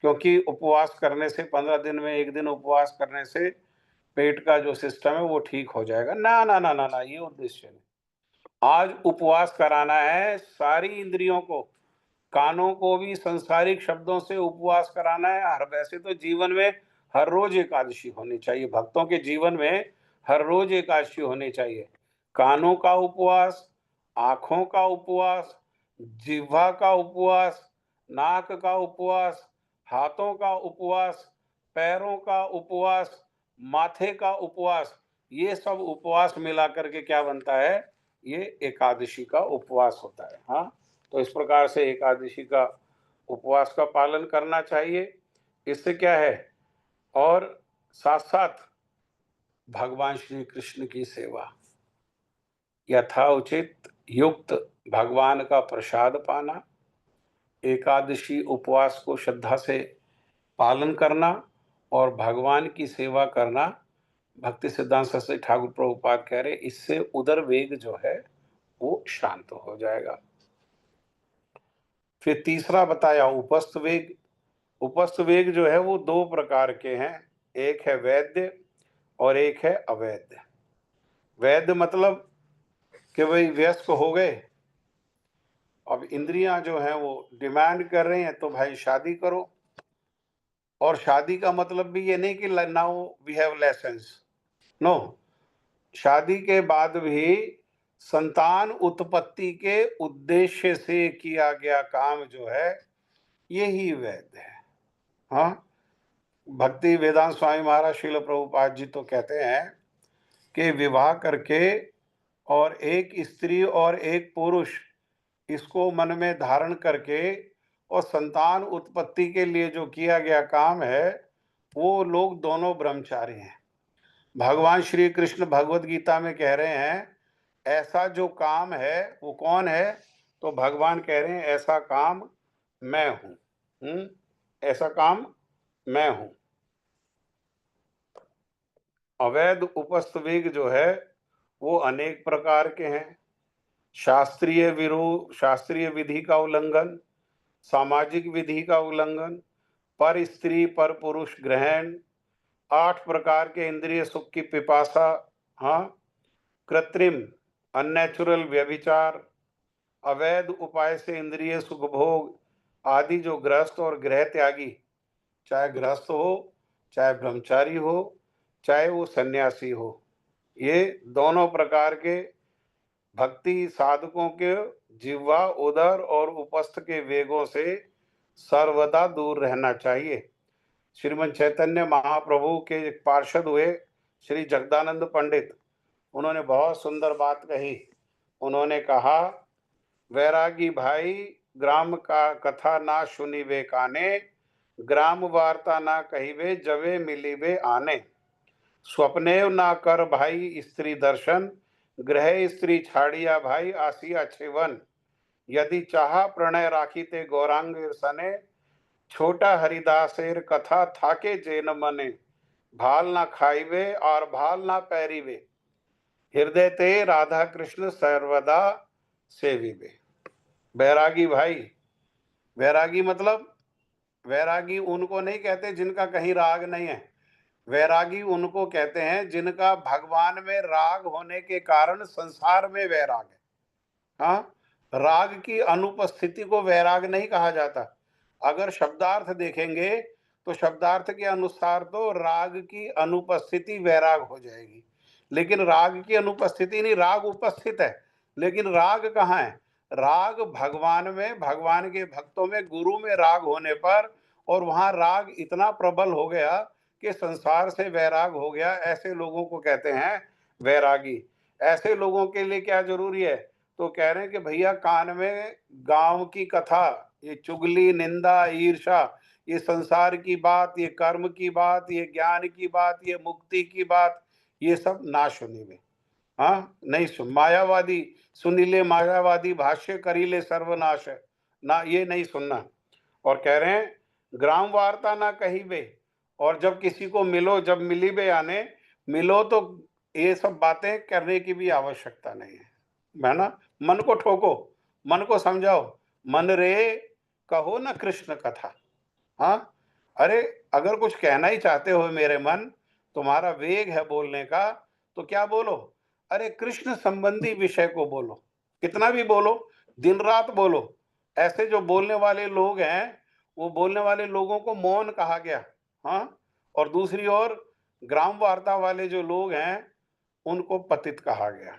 क्योंकि उपवास करने से 15 दिन में 1 दिन उपवास करने से पेट का जो सिस्टम है वो ठीक हो जाएगा। ना, ना, ना, ना, ना, ये उद्देश्य नहीं। आज उपवास कराना है सारी इंद्रियों को, कानों को भी सांसारिक शब्दों से उपवास कराना है। हर वैसे तो जीवन में हर रोज एकादशी होनी चाहिए, भक्तों के जीवन में हर रोज एकादशी होनी चाहिए। कानों का उपवास, आँखों का उपवास, जिह्वा का उपवास, नाक का उपवास, हाथों का उपवास, पैरों का उपवास, माथे का उपवास, ये सब उपवास मिला करके क्या बनता है? ये एकादशी का उपवास होता है। हाँ, तो इस प्रकार से एकादशी का उपवास का पालन करना चाहिए। इससे क्या है? और साथ-साथ भगवान श्री कृष्ण की सेवा, यथाउचित युक्त भगवान का प्रसाद पाना, एकादशी उपवास को श्रद्धा से पालन करना और भगवान की सेवा करना। भक्ति सिद्धांत सरस्वती ठाकुर प्रभुपाद कह रहे, इससे उदर वेग जो है वो शांत हो जाएगा। फिर तीसरा बताया उपस्थ वेग। उपस्थ वेग जो है वो 2 प्रकार के हैं, एक है वैद्य और एक है अवैध। वैद्य मतलब कि भाई व्यस्क हो गए, अब इंद्रियां जो हैं वो डिमांड कर रही हैं तो भाई शादी करो। और शादी का मतलब भी ये नहीं कि now we have licence, no, शादी के बाद भी संतान उत्पत्ति के उद्देश्य से किया गया काम जो है यही वैध है। हाँ, भक्ति वेदांत स्वामी महाराज श्रील प्रभुपाद जी तो कहते हैं कि विवाह करके और एक स्त्री और एक पुरुष इसको मन में धारण करके और संतान उत्पत्ति के लिए जो किया गया काम है, वो लोग दोनों ब्रह्मचारी हैं। भगवान श्री कृष्ण भगवद गीता में कह रहे हैं, ऐसा जो काम है वो कौन है? तो भगवान कह रहे हैं ऐसा काम मैं हूं। ऐसा काम मैं हूं। अवैध उपस्थ वेग जो है वो अनेक प्रकार के हैं। शास्त्रीय विधि का उल्लंघन, सामाजिक विधि का उल्लंघन, पर स्त्री पर पुरुष ग्रहण, 8 प्रकार के इंद्रिय सुख की पिपासा, हाँ, कृत्रिम अननेचुरल व्यभिचार, अवैध उपाय से इंद्रिय सुख भोग आदि जो गृहस्थ और गृह त्यागी, चाहे गृहस्थ हो, चाहे ब्रह्मचारी हो, चाहे वो सन्यासी हो, ये दोनों प्रकार के भक्ति साधकों के जिह्वा, उदर और उपस्थ के वेगों से सर्वदा दूर रहना चाहिए। श्रीमद् चैतन्य महाप्रभु के एक पार्षद हुए श्री जगदानंद पंडित, उन्होंने बहुत सुंदर बात कही। उन्होंने कहा, वैरागी भाई ग्राम का कथा ना सुनिबे काने, ग्राम वार्ता ना कहिबे जबे मिलिबे आने। स्वप्नेव ना कर भाई स्त्री दर्शन, ग्रह स्त्री छाड़िया भाई आसिया छेवन। यदि चाह प्रणय राखीते गौरांग सने, छोटा हरिदासेर कथा थाके जेन मने। भाल ना खाइबे और भाल ना पैरीबे, हृदय ते राधा कृष्ण सर्वदा सेविबे। बैरागी भाई, वैरागी मतलब, वैरागी उनको नहीं कहते जिनका कहीं राग नहीं है। वैरागी उनको कहते हैं जिनका भगवान में राग होने के कारण संसार में वैराग है। हाँ, राग की अनुपस्थिति को वैराग नहीं कहा जाता। अगर शब्दार्थ देखेंगे तो शब्दार्थ के अनुसार तो राग की अनुपस्थिति वैराग हो जाएगी, लेकिन राग की अनुपस्थिति नहीं, राग उपस्थित है, लेकिन राग कहाँ है? राग भगवान में, भगवान के भक्तों में, गुरु में राग होने पर, और वहां राग इतना प्रबल हो गया कि संसार से वैराग हो गया, ऐसे लोगों को कहते हैं वैरागी। ऐसे लोगों के लिए क्या जरूरी है? तो कह रहे हैं कि भैया कान में गांव की कथा, ये चुगली, निंदा, ईर्षा, ये संसार की बात, ये कर्म की बात, ये ज्ञान की बात, ये मुक्ति की बात, ये सब ना सुनिबे। हाँ, नहीं सुन, मायावादी सुनिले मायावादी भाष्य करीले सर्वनाश, ना ये नहीं सुनना। और कह रहे हैं ग्राम वार्ता ना कहिबे, और जब किसी को मिलो, जब मिली बे आने मिलो, तो ये सब बातें करने की भी आवश्यकता नहीं है ना। मन को ठोको, मन को समझाओ, मन रे कहो ना कृष्ण कथा। हाँ, अरे अगर कुछ कहना ही चाहते हो मेरे मन, तुम्हारा वेग है बोलने का, तो क्या बोलो? अरे कृष्ण संबंधी विषय को बोलो, कितना भी बोलो, दिन रात बोलो। ऐसे जो बोलने वाले लोग हैं, वो बोलने वाले लोगों को मौन कहा गया। हाँ, और दूसरी ओर ग्राम वार्ता वाले जो लोग हैं, उनको पतित कहा गया।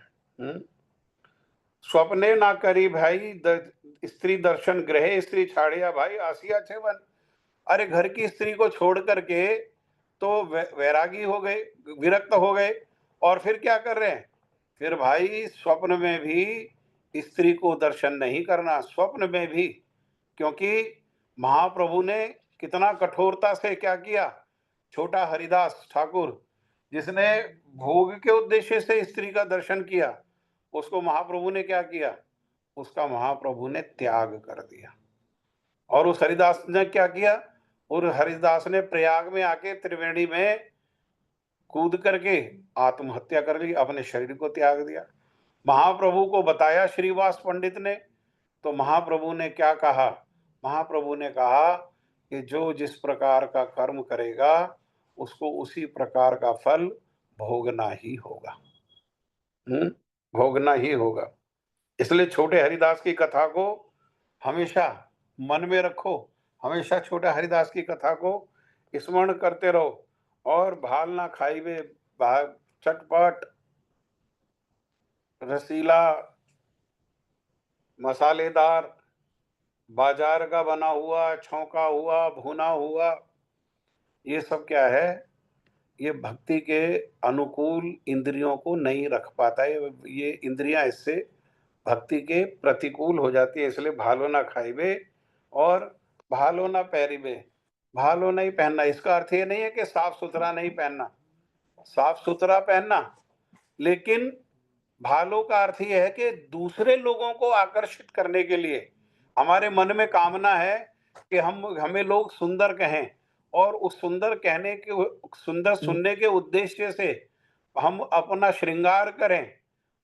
स्वप्ने ना करी भाई स्त्री दर्शन, ग्रहे स्त्री छाड़िया भाई आसिया छेवन। अरे घर की स्त्री को छोड़ करके तो वैरागी हो गए, विरक्त हो गए, और फिर क्या कर रहे हैं? फिर भाई स्वप्न में भी स्त्री को दर्शन नहीं करना, स्वप्न में भी। क्योंकि महाप्रभु ने कितना कठोरता से क्या किया, छोटा हरिदास ठाकुर जिसने भोग के उद्देश्य से स्त्री का दर्शन किया, उसको महाप्रभु ने क्या किया? उसका महाप्रभु ने त्याग कर दिया। और उस हरिदास ने क्या किया? और हरिदास ने प्रयाग में आके त्रिवेणी में कूद करके आत्महत्या कर ली, अपने शरीर को त्याग दिया। महाप्रभु को बताया श्रीवास पंडित ने, तो महाप्रभु ने क्या कहा? महाप्रभु ने कहा कि जो जिस प्रकार का कर्म करेगा उसको उसी प्रकार का फल भोगना ही होगा। भोगना ही होगा। इसलिए छोटे हरिदास की कथा को हमेशा मन में रखो, हमेशा छोटे हरिदास की कथा को स्मरण करते रहो। और भाल ना खाइबे, चटपट, रसीला, मसालेदार, बाजार का बना हुआ, छौंका हुआ, भुना हुआ, ये सब क्या है? ये भक्ति के अनुकूल इंद्रियों को नहीं रख पाता है, ये इंद्रियां इससे भक्ति के प्रतिकूल हो जाती है। इसलिए भालो ना खाइबे और भालो ना पहरिबे। भालो नहीं पहनना, इसका अर्थ ये नहीं है कि साफ सुथरा नहीं पहनना, साफ सुथरा पहनना, लेकिन भालो का अर्थ ये है कि दूसरे लोगों को आकर्षित करने के लिए हमारे मन में कामना है कि हमें लोग सुंदर कहें, और उस सुंदर कहने के, सुंदर सुनने के उद्देश्य से हम अपना श्रृंगार करें,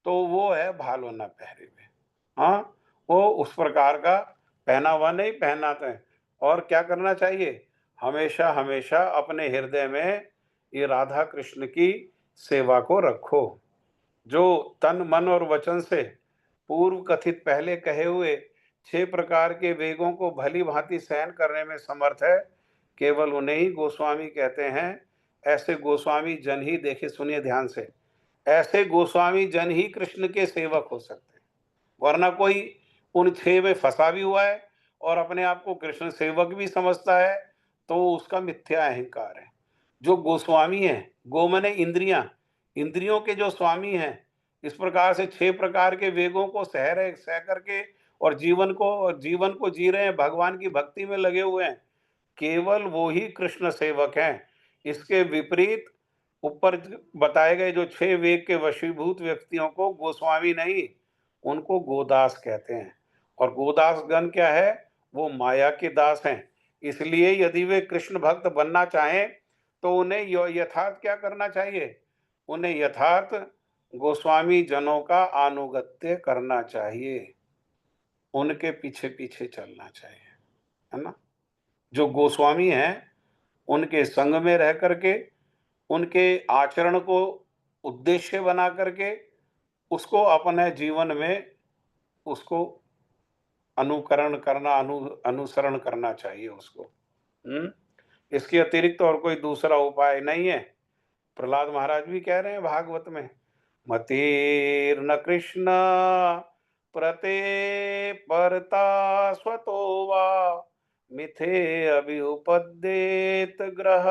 तो वो है भालो ना पहरे में। हाँ, वो उस प्रकार का पहनावा नहीं पहनाते हैं। और क्या करना चाहिए? हमेशा हमेशा अपने हृदय में ये राधा कृष्ण की सेवा को रखो, जो तन मन और वचन से पूर्व कथित पहले कहे हुए 6 प्रकार के वेगों को भली भांति सहन करने में समर्थ है, केवल उन्हें ही गोस्वामी कहते हैं। ऐसे गोस्वामी जन ही, देखे सुनिए ध्यान से, ऐसे गोस्वामी जन ही कृष्ण के सेवक हो सकते हैं, वरना कोई उन 6 में फंसा भी हुआ है और अपने आप को कृष्ण सेवक भी समझता है, तो उसका मिथ्या अहंकार है। जो गोस्वामी है, गो मने इंद्रियां, इंद्रियों के जो स्वामी हैं, इस प्रकार से 6 प्रकार के वेगों को सह करके और जीवन को जी रहे हैं, भगवान की भक्ति में लगे हुए हैं, केवल वो ही कृष्ण सेवक हैं। इसके विपरीत ऊपर बताए गए जो 6 वेग के वशीभूत व्यक्तियों को गोस्वामी नहीं, उनको गोदास कहते हैं। और गोदास गण क्या है? वो माया के दास हैं। इसलिए यदि वे कृष्ण भक्त बनना चाहें तो उन्हें यथार्थ क्या करना चाहिए? उन्हें यथार्थ गोस्वामी जनों का अनुगत्य करना चाहिए, उनके पीछे-पीछे चलना चाहिए, है ना? जो गोस्वामी हैं, उनके संग में रह कर के, उनके आचरण को उद्देश्य बना करके, उसको अपने जीवन में उसको अनुकरण करना, अनुसरण करना चाहिए उसको। हुँ? इसके अतिरिक्त और कोई दूसरा उपाय नहीं है। प्रहलाद महाराज भी कह रहे हैं भागवत में, मतिर्न कृष्ण प्रते परता स्वतो वा मिथे अभ्युपद्येत ग्रह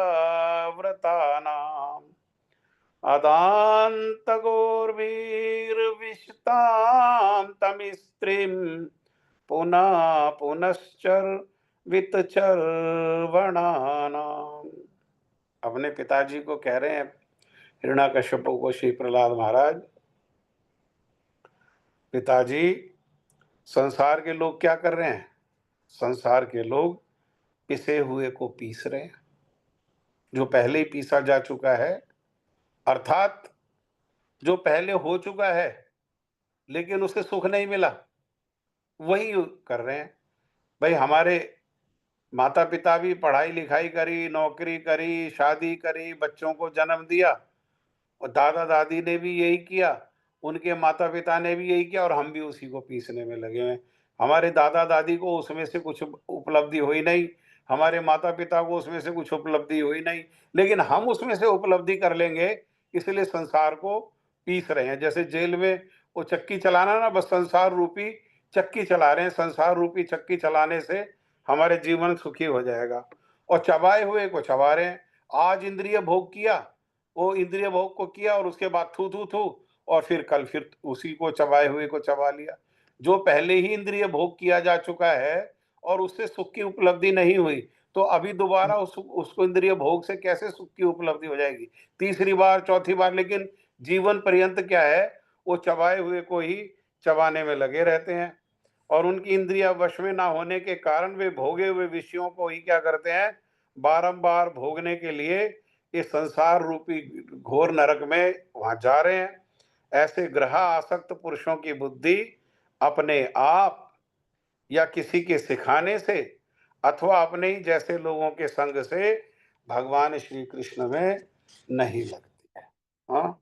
व्रतानाम अदान्तगोर्भिर्विशतां तमिस्त्रीं पुनः पुनश्चर वितचर्वणानाम। अपने पिताजी को कह रहे हैं हिरण्याकश्यपु को श्री प्रहलाद महाराज, पिताजी संसार के लोग क्या कर रहे हैं? संसार के लोग पिसे हुए को पीस रहे हैं, जो पहले ही पीसा जा चुका है, अर्थात जो पहले हो चुका है लेकिन उसे सुख नहीं मिला, वही कर रहे हैं। भाई हमारे माता पिता भी पढ़ाई लिखाई करी, नौकरी करी, शादी करी, बच्चों को जन्म दिया, और दादा दादी ने भी यही किया, उनके माता पिता ने भी यही किया, और हम भी उसी को पीसने में लगे हुए हैं। हमारे दादा दादी को उसमें से कुछ उपलब्धि हुई नहीं, हमारे माता पिता को उसमें से कुछ उपलब्धि हुई नहीं, लेकिन हम उसमें से उपलब्धि कर लेंगे, इसलिए संसार को पीस रहे हैं। जैसे जेल में वो चक्की चलाना ना, बस संसार रूपी चक्की चला रहे हैं, संसार रूपी चक्की चलाने से हमारे जीवन सुखी हो जाएगा, और चबाए हुए को चबा रहे हैं। आज इंद्रिय भोग किया, वो इंद्रिय भोग को किया, और उसके बाद थू थू थू, और फिर कल फिर उसी को चबाए हुए को चबा लिया। जो पहले ही इंद्रिय भोग किया जा चुका है और उससे सुख की उपलब्धि नहीं हुई, तो अभी दोबारा उसको इंद्रिय भोग से कैसे सुख की उपलब्धि हो जाएगी? तीसरी बार, चौथी बार, लेकिन जीवन पर्यंत क्या है, वो चबाए हुए को ही चबाने में लगे रहते हैं, और उनकी इंद्रियां वश में ना होने के कारण वे भोगे हुए विषयों को ही क्या करते हैं, बारंबार भोगने के लिए इस संसार रूपी घोर नरक में वहां जा रहे हैं। ऐसे ग्रह आसक्त पुरुषों की बुद्धि अपने आप या किसी के सिखाने से अथवा अपने ही जैसे लोगों के संग से भगवान श्री कृष्ण में नहीं लगती है। हाँ,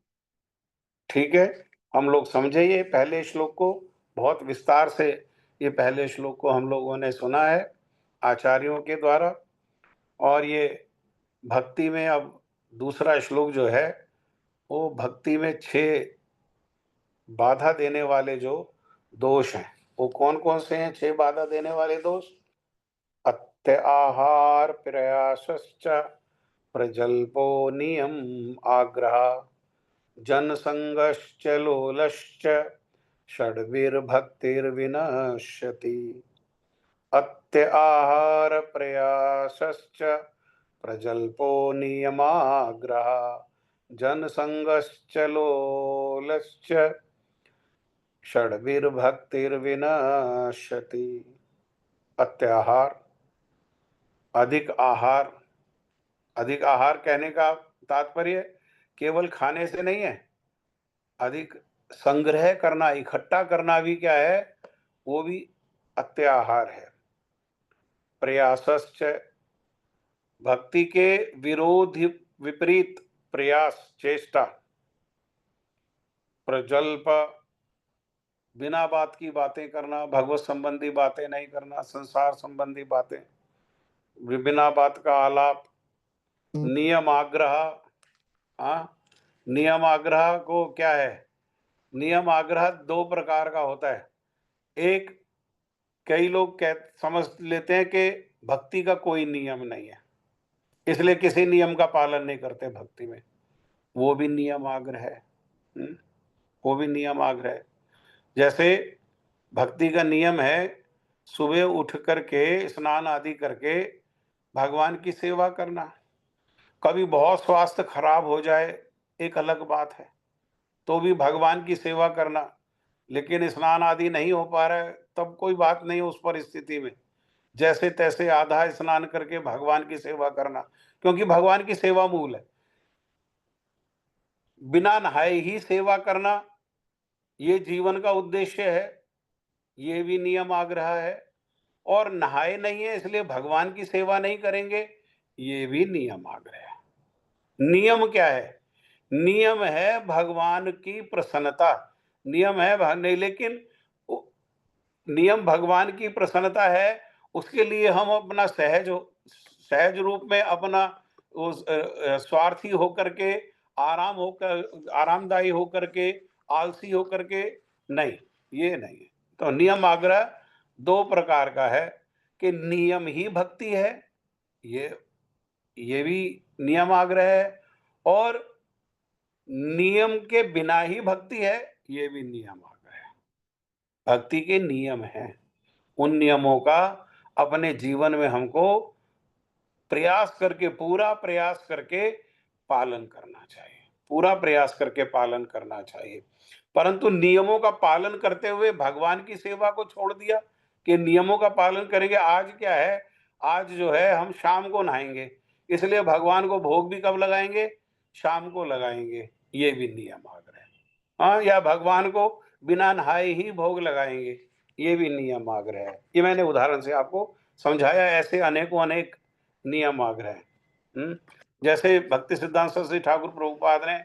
ठीक है, हम लोग समझे ये पहले श्लोक को बहुत विस्तार से। ये पहले श्लोक को हम लोगों ने सुना है आचार्यों के द्वारा, और ये भक्ति में अब दूसरा श्लोक जो है, वो भक्ति में 6 बाधा देने वाले जो दोष हैं, वो कौन-कौन से हैं 6 बाधा देने वाले दोष? अत्य आहार प्रयासश्च प्रजल्पो नियम आग्रह जनसंगश्च लोलश्च षड्भिर्भक्तिर्विनश्यति। अत्य आहार प्रयासश्च प्रजल्पो नियमाग्रह जनसंगश्च लोलश्च षड्भिर्भक्तिर्विनश्यति। अत्याहार, अधिक आहार। अधिक आहार कहने का तात्पर्य केवल खाने से नहीं है, अधिक संग्रह करना, इकट्ठा करना भी क्या है, वो भी अत्याहार है। प्रयासश्च, भक्ति के विरोध विपरीत प्रयास, चेष्टा। प्रजल्प, बिना बात की बातें करना, भगवत संबंधी बातें नहीं करना, संसार संबंधी बातें, बिना बात का आलाप। नियम आग्रह, हाँ, नियम आग्रह को क्या है, नियम आग्रह 2 प्रकार का होता है। एक, कई लोग समझ लेते हैं कि भक्ति का कोई नियम नहीं है, इसलिए किसी नियम का पालन नहीं करते भक्ति में, वो भी नियम आग्रह है। वो भी नियम आग्रह है। जैसे भक्ति का नियम है सुबह उठ करके स्नान आदि करके भगवान की सेवा करना। कभी बहुत स्वास्थ्य खराब हो जाए, एक अलग बात है, तो भी भगवान की सेवा करना, लेकिन स्नान आदि नहीं हो पा रहा है, तब कोई बात नहीं उस परिस्थिति में। जैसे तैसे आधा स्नान करके भगवान की सेवा करना, क्योंकि भगवान की सेवा मूल है। बिना नहाए ही सेवा करना, ये जीवन का उद्देश्य है, ये भी नियम आग्रह है। और नहाए नहीं है इसलिए भगवान की सेवा नहीं करेंगे, ये भी नियम आग्रह है। नियम क्या है? नियम है भगवान की प्रसन्नता। नियम है नहीं, लेकिन नियम भगवान की प्रसन्नता है, उसके लिए हम अपना सहज रूप में अपना स्वार्थी होकर के, आरामदायी होकर के, आलसी होकर के नहीं, ये नहीं है। तो नियम आग्रह दो प्रकार का है कि नियम ही भक्ति है, ये ये भी नियम आग्रह है, और नियम के बिना ही भक्ति है, ये भी नियम आग्रह है। भक्ति के नियम हैं, उन नियमों का अपने जीवन में हमको पूरा प्रयास करके पालन करना चाहिए। पूरा प्रयास करके पालन करना चाहिए। परंतु नियमों का पालन करते हुए भगवान की सेवा को छोड़ दिया कि नियमों का पालन करेंगे। आज क्या है, आज जो है हम शाम को नहाएंगे, इसलिए भगवान को भोग भी कब लगाएंगे? शाम को लगाएंगे, ये भी नियम आ गए। हाँ, या भगवान को बिना नहाए ही भोग लगाएंगे, ये भी नियम आग्रह है। ये मैंने उदाहरण से आपको समझाया, ऐसे अनेकों अनेक नियम आग्रह हैं। जैसे भक्ति सिद्धांत सरस्वती ठाकुर प्रभुपाद ने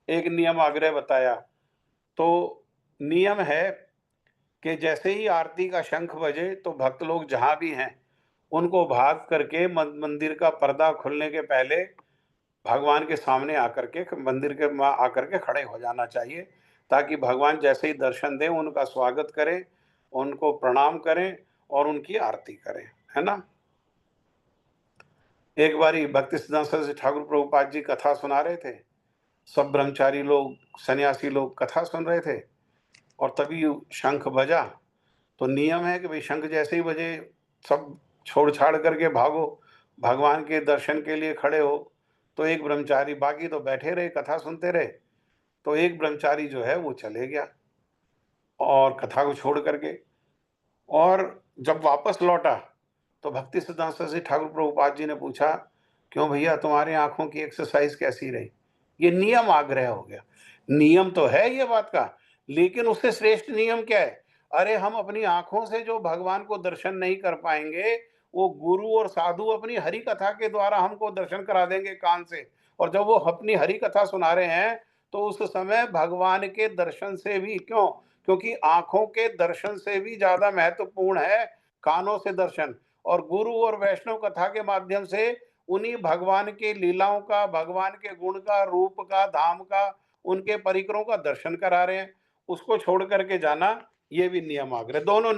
एक नियम आग्रह बताया, तो नियम है कि जैसे ही आरती का शंख बजे तो भक्त लोग जहां भी हैं उनको भाग करके मंदिर का पर्दा खुलने के पहले भगवान के सामने आकर के, मंदिर के आकर के खड़े हो जाना चाहिए, ताकि भगवान जैसे ही दर्शन दें उनका स्वागत करें, उनको प्रणाम करें और उनकी आरती करें, है ना। एक बारी भक्ति सिद्धांत सरस्वती ठाकुर प्रभुपाद जी कथा सुना रहे थे, सब ब्रह्मचारी लोग, सन्यासी लोग कथा सुन रहे थे, और तभी शंख बजा। तो नियम है कि भाई शंख जैसे ही बजे सब छोड़ छाड़ करके भागो, भगवान के दर्शन के लिए खड़े हो। तो एक ब्रह्मचारी, बाकी तो बैठे रहे कथा सुनते रहे, तो एक ब्रह्मचारी जो है वो चले गया और कथा को छोड़ करके, और जब वापस लौटा तो भक्ति सिद्धांत सरस्वती ठाकुर प्रभुपाद जी ने पूछा, क्यों भैया तुम्हारी आंखों की एक्सरसाइज कैसी रही? ये नियम आग्रह हो गया। नियम तो है ये बात का, लेकिन उससे श्रेष्ठ नियम क्या है? अरे हम अपनी आंखों से जो भगवान को दर्शन नहीं कर पाएंगे, वो गुरु और साधु अपनी हरि कथा के द्वारा हमको दर्शन करा देंगे कान से। और जब वो अपनी हरि कथा सुना रहे हैं तो उस समय भगवान के दर्शन से भी, क्यों? क्योंकि आंखों के दर्शन से भी ज्यादा महत्वपूर्ण है कानों से दर्शन। और गुरु और वैष्णव कथा के माध्यम से उन्हीं भगवान के लीलाओं का, भगवान के गुण का, रूप का, धाम का, उनके परिकरों का दर्शन करा रहे हैं। उसको छोड़ करके जाना, ये भी नियम आग्रह। दोनों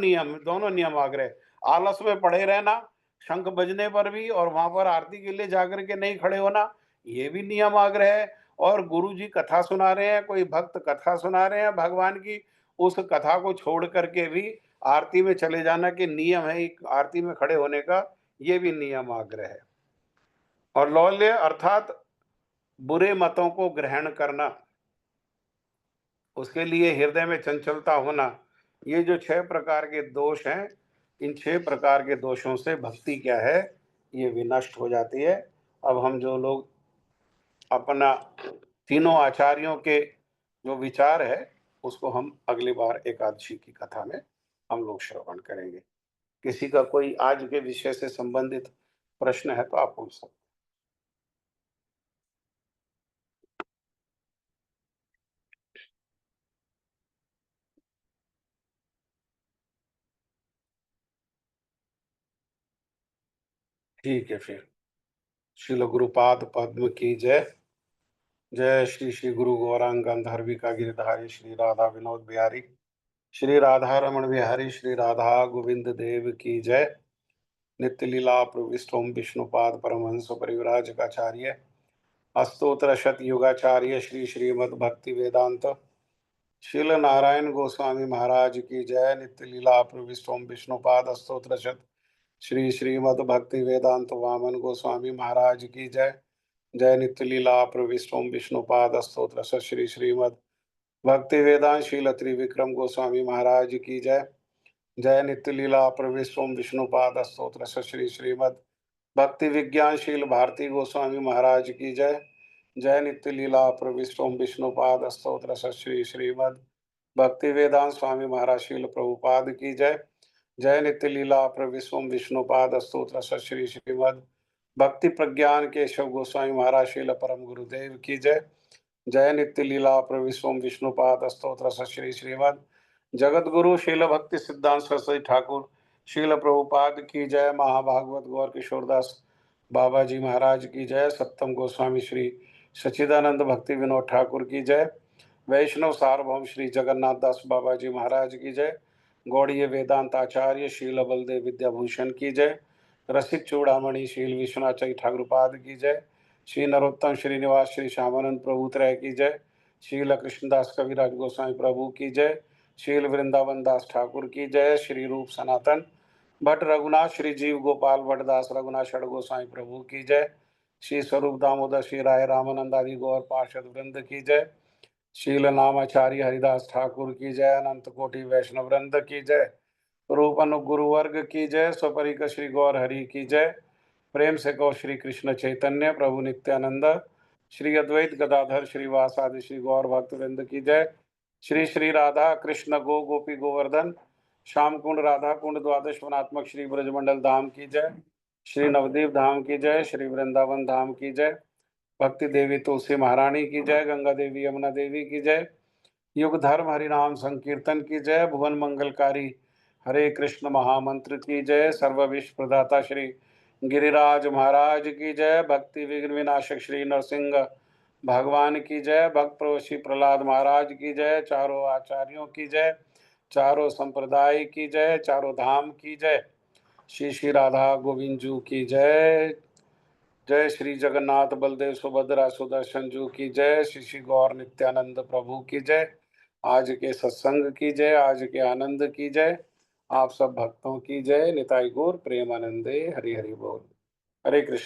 नियम आग्रह। आलस में पड़े रहना शंख बजने पर भी, और वहां पर आरती के लिए जाकर के नहीं खड़े होना, ये भी नियम आग्रह है। और गुरु जी कथा सुना रहे हैं, कोई भक्त कथा सुना रहे हैं भगवान की, उस कथा को छोड़ करके भी आरती में चले जाना कि नियम है एक आरती में खड़े होने का, ये भी नियम आग्रह है। और लौल्य अर्थात बुरे मतों को ग्रहण करना, उसके लिए हृदय में चंचलता होना, ये जो 6 प्रकार के दोष हैं, इन 6 प्रकार के दोषों से भक्ति क्या है, ये विनष्ट हो जाती है। अब हम जो लोग अपना तीनों आचार्यों के जो विचार है, उसको हम अगली बार एकादशी की कथा में हम लोग श्रवण करेंगे। किसी का कोई आज के विषय से संबंधित प्रश्न है तो आप पूछ सकते हैं। ठीक है फिर। श्रील गुरुपाद पद्म की जय। जय श्री श्री गुरु गौरांग गंधर्विका गिरधारी श्री राधा विनोद बिहारी, श्री राधा रमण बिहारी, श्री राधा गोविंद देव की जय। नित्य लीला प्रविष्टोम विष्णुपाद परमहंस परिव्राजकाचार्य अस्तोत्र शत युगाचार्य श्री श्रीमद भक्ति वेदांत श्रील नारायण गोस्वामी महाराज की जय। नित्य लीला प्रविष्टोम विष्णुपाद स्तोत्र शत श्री श्रीमद भक्ति वेदांत वामन गोस्वामी महाराज की जय। जय नित्य लीला प्रविष्टोम विष्णुपाद स्तोत्र सत श्री श्रीमद भक्ति वेदांत शील त्रिविक्रम गोस्वामी महाराज की जय। जय नित्य लीला प्रविष्टोम विष्णुपाद स्तोत्र श्री श्रीमद भक्ति विज्ञानशील भारती गोस्वामी महाराज की जय। जय नित्य लीला प्रविष्टोम विष्णुपाद स्तोत्र श्री श्रीमद भक्ति वेदांत स्वामी महाराज शील प्रभुपाद की जय। जय नित्य लीला प्रविष्टोम विष्णुपाद स्तोत्र श्री श्रीमद भक्ति प्रज्ञान केशव गोस्वामी महाराज शील परम गुरुदेव की जय। जय नित्य लीला प्रविष्टोम विष्णुपाद स्तोत्र श्री श्रीमद जगत गुरु शील भक्ति सिद्धांत सरस्वती ठाकुर शील प्रभुपाद की जय। महाभागवत गौर किशोरदास बाबा जी महाराज की जय। सप्तम गोस्वामी श्री सच्चिदानंद भक्ति विनोद ठाकुर की जय। वैष्णव सार्वभौम श्री जगन्नाथ दास बाबा जी महाराज की जय। गौड़ीय वेदांत आचार्य शील बलदेव विद्याभूषण की जय। रसिक चूड़ामणि शील विश्वनाथ ठाकुर पाद की जय। श्री नरोत्तम श्रीनिवास श्री श्यामानंद प्रभु त्रय की जय। शील कृष्णदास कविराज गोस्वामी प्रभु की जय। शील वृंदावन दास ठाकुर की जय। श्री रूप सनातन भट्ट रघुनाथ श्री जीव गोपाल भट्टदास रघुनाथ षड गोस्वामी प्रभु की जय। श्री स्वरूप दामोदर श्री राय रामानंद आदि गौर पार्षद वृंद की जय। शील नामाचार्य हरिदास ठाकुर की जय। अनंत कोटि वैष्णव वृंद की जय। रूप अनुगुरु वर्ग की जय। स्वपरिक श्री गौर हरि की जय। प्रेम से कहो श्री कृष्ण चैतन्य प्रभु नित्यानंद श्री अद्वैत गदाधर श्रीवासादि श्री गौर भक्त वृंद की जय। श्री श्री राधा कृष्ण गो गोपी गोवर्धन श्याम कुंड राधा कुंड द्वादश वनात्मक श्री ब्रजमंडल धाम की जय। श्री नवदीप धाम की जय। श्री वृंदावन धाम की जय। भक्ति देवी तुलसी महारानी की जय। गंगा देवी यमुना देवी की जय। युग धर्म हरिनाम संकीर्तन की जय। भुवन मंगलकारी हरे कृष्ण महामंत्र की जय। सर्व विश्व प्रदाता श्री गिरिराज महाराज की जय। भक्ति विघ्न विनाशक श्री नरसिंह भगवान की जय। भक्त प्रवशी प्रहलाद महाराज की जय। चारों आचार्यों की जय। चारों संप्रदाय की जय। चारों धाम की जय। श्री श्री राधा गोविंद जू की जय। जय श्री जगन्नाथ बलदेव सुभद्रा सुदर्शन जू की जय। श्री श्री गौर नित्यानंद प्रभु की जय। आज के सत्संग की जय। आज के आनंद की जय। आप सब भक्तों की जय। निताई गौर प्रेमानंदे हरि हरि बोल। हरे कृष्ण।